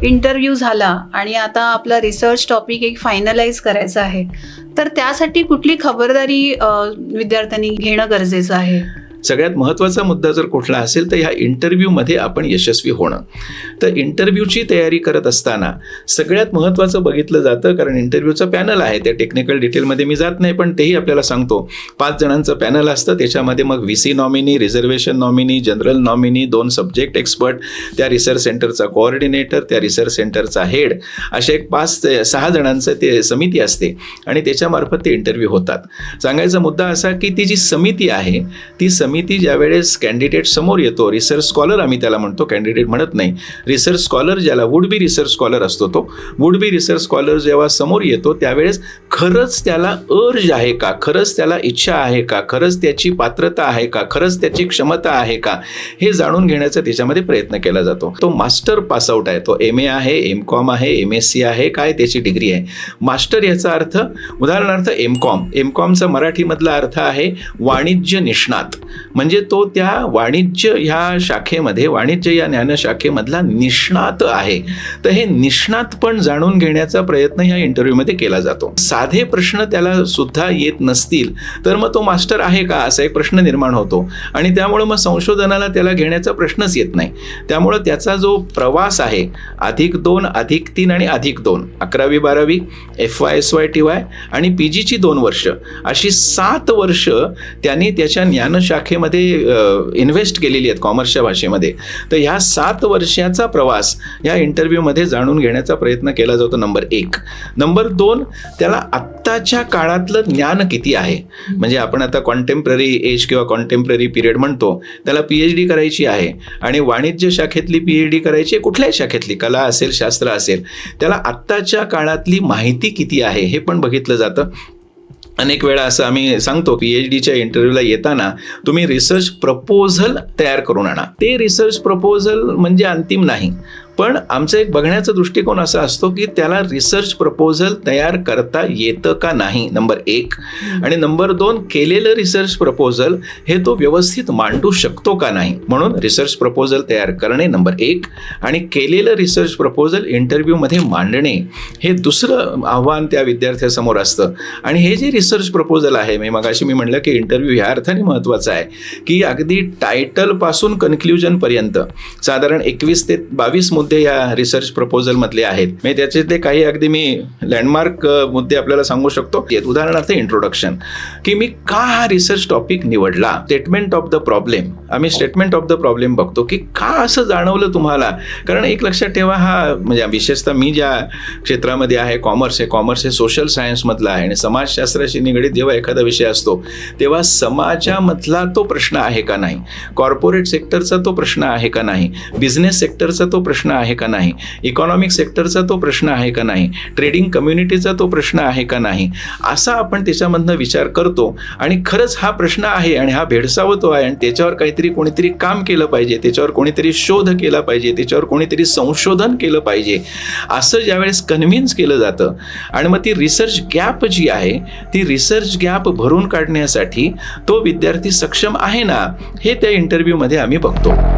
Interview झाला आणि आता आपला रिसर्च टॉपिक एक फायनलाइज करायचा आहे, तर त्यासाठी कुठली खबरदारी विद्यार्थ्यांनी घेणं गरजेचं आहे? सगळ्यात महत्त्वाचा मुद्दा जर कुठला असेल तर ह्या इंटरव्ह्यूमध्ये आपण यशस्वी होणं. तर इंटरव्ह्यूची तयारी करत असताना सगळ्यात महत्त्वाचं बघितलं जातं, कारण इंटरव्ह्यूचं पॅनल आहे, त्या टेक्निकल डिटेलमध्ये मी जात नाही, पण तेही आपल्याला सांगतो. 5 जणांचं पॅनल असतं, त्याच्यामध्ये मग VC nominee, reservation nominee, general nominee, 2 subject expert, त्या रिसर्च सेंटरचा कोऑर्डिनेटर, त्या रिसर्च सेंटरचा हेड, असे एक 5 ते 6 जणांचं ते समिती असते आणि त्याच्यामार्फत ते इंटरव्ह्यू होतात. सांगायचा मुद्दा असा की ती जी समिती आहे ती समिती ज्यावेळेस कॅन्डिडेट समोर येतो, रिसर्च स्कॉलर आम्ही त्याला म्हणतो, कॅन्डिडेट म्हणत नाही, रिसर्च स्कॉलर ज्याला वुड बी रिसर्च स्कॉलर असतो, तो वुड बी रिसर्च स्कॉलर जेव्हा समोर येतो त्यावेळेस खरंच त्याला अर्ज आहे का, खरंच त्याला इच्छा आहे का, खरंच त्याची पात्रता आहे का, खरंच त्याची क्षमता आहे का, हे जाणून घेण्याचा त्याच्यामध्ये प्रयत्न केला जातो. तो मास्टर पासआउट आहे, तो MA आहे, MCOM आहे, MSc आहे, काय त्याची डिग्री आहे. मास्टर याचा अर्थ उदाहरणार्थ MCOMचा मराठीमधला अर्थ आहे वाणिज्य निष्णात, म्हणजे तो त्या वाणिज्य ह्या शाखेमध्ये, वाणिज्य या ज्ञानशाखेमधला निष्णात आहे. तर हे निष्णात पण जाणून घेण्याचा प्रयत्न ह्या इंटरव्ह्यूमध्ये केला जातो. साधे प्रश्न त्याला सुद्धा येत नसतील तर मग तो मास्टर आहे का असा एक प्रश्न निर्माण होतो आणि त्यामुळे मग संशोधनाला त्याला घेण्याचा प्रश्नच येत नाही. त्यामुळे त्याचा जो प्रवास आहे +2, +3 आणि +2, 11वी 12वी, FY SY TY आणि PGची 2 वर्ष, अशी 7 वर्ष त्यांनी त्याच्या ज्ञानशाखेमध्ये इन्व्हेस्ट केलेली आहेत कॉमर्सच्या भाषेमध्ये. तर ह्या 7 वर्षाचा प्रवास या इंटरव्ह्यूमध्ये जाणून घेण्याचा प्रयत्न केला जातो. नंबर 1. नंबर 2, त्याला आत्ताच्या काळातलं ज्ञान किती आहे. म्हणजे आपण आता कॉन्टेम्पररी एज किंवा कॉन्टेम्पररी पिरियड म्हणतो, त्याला PhD करायची आहे आणि वाणिज्य शाखेतली PhD करायची, कुठल्याही शाखेतली, कला असेल, शास्त्र असेल, त्याला आत्ताच्या काळातली माहिती किती आहे हे पण बघितलं जातं. अनेक वेळा असं आम्ही सांगतो PhDच्या इंटरव्ह्यूला येताना तुम्ही रिसर्च प्रपोजल तयार करून आणा. ते रिसर्च प्रपोजल म्हणजे अंतिम नाही, पण आमचा एक बघण्याचा दृष्टिकोन असा असतो की त्याला रिसर्च प्रपोजल तयार करता येतं का नाही, नंबर 1. आणि नंबर 2, केलेलं रिसर्च प्रपोजल हे तो व्यवस्थित मांडू शकतो का नाही. म्हणून रिसर्च प्रपोजल तयार करणे नंबर 1 आणि केलेलं रिसर्च प्रपोजल इंटरव्ह्यूमध्ये मांडणे हे दुसरं आव्हान त्या विद्यार्थ्यासमोर असतं. आणि हे जे रिसर्च प्रपोजल आहे, मगाशी मी म्हटलं की इंटरव्ह्यू ह्या अर्थाने महत्त्वाचा आहे की अगदी टायटलपासून कन्क्ल्युजनपर्यंत साधारण 21 ते 22 मुद्दे या रिसर्च प्रपोजल मधले आहेत. म्हणजे त्याचे काही अगदी मी लँडमार्क मुद्दे आपल्याला सांगू शकतो. उदाहरणार्थ इंट्रोडक्शन, की मी का हा रिसर्च टॉपिक निवडला. स्टेटमेंट ऑफ द प्रॉब्लेम, आम्ही स्टेटमेंट ऑफ द प्रॉब्लेम बघतो की का असं जाणवलं तुम्हाला. कारण एक लक्षात ठेवा, हा म्हणजे विशेषतः मी ज्या क्षेत्रामध्ये आहे, कॉमर्स हे सोशल सायन्स मधला आहे आणि समाजशास्त्राशी निगडीत जेव्हा एखादा विषय असतो तेव्हा समाजामधला तो प्रश्न आहे का नाही, कॉर्पोरेट सेक्टरचा तो प्रश्न आहे का नाही, बिझनेस सेक्टरचा तो प्रश्न आहे का नाही, इकॉनॉमिक सेक्टरचा तो प्रश्न आहे का नाही, ट्रेडिंग कम्युनिटीचा तो प्रश्न आहे का नाही, असा आपण त्याच्यामधनं विचार करतो. आणि खरंच हा प्रश्न आहे आणि हा भेडसावतो आहे आणि त्याच्यावर काहीतरी कोणीतरी काम केलं पाहिजे, त्याच्यावर कोणीतरी शोध केला पाहिजे, त्याच्यावर कोणीतरी संशोधन केलं पाहिजे, असं ज्यावेळेस कन्व्हिन्स केलं जातं आणि मग ती रिसर्च गॅप जी आहे ती रिसर्च गॅप भरून काढण्यासाठी तो विद्यार्थी सक्षम आहे ना, हे त्या इंटरव्ह्यूमध्ये आम्ही बघतो.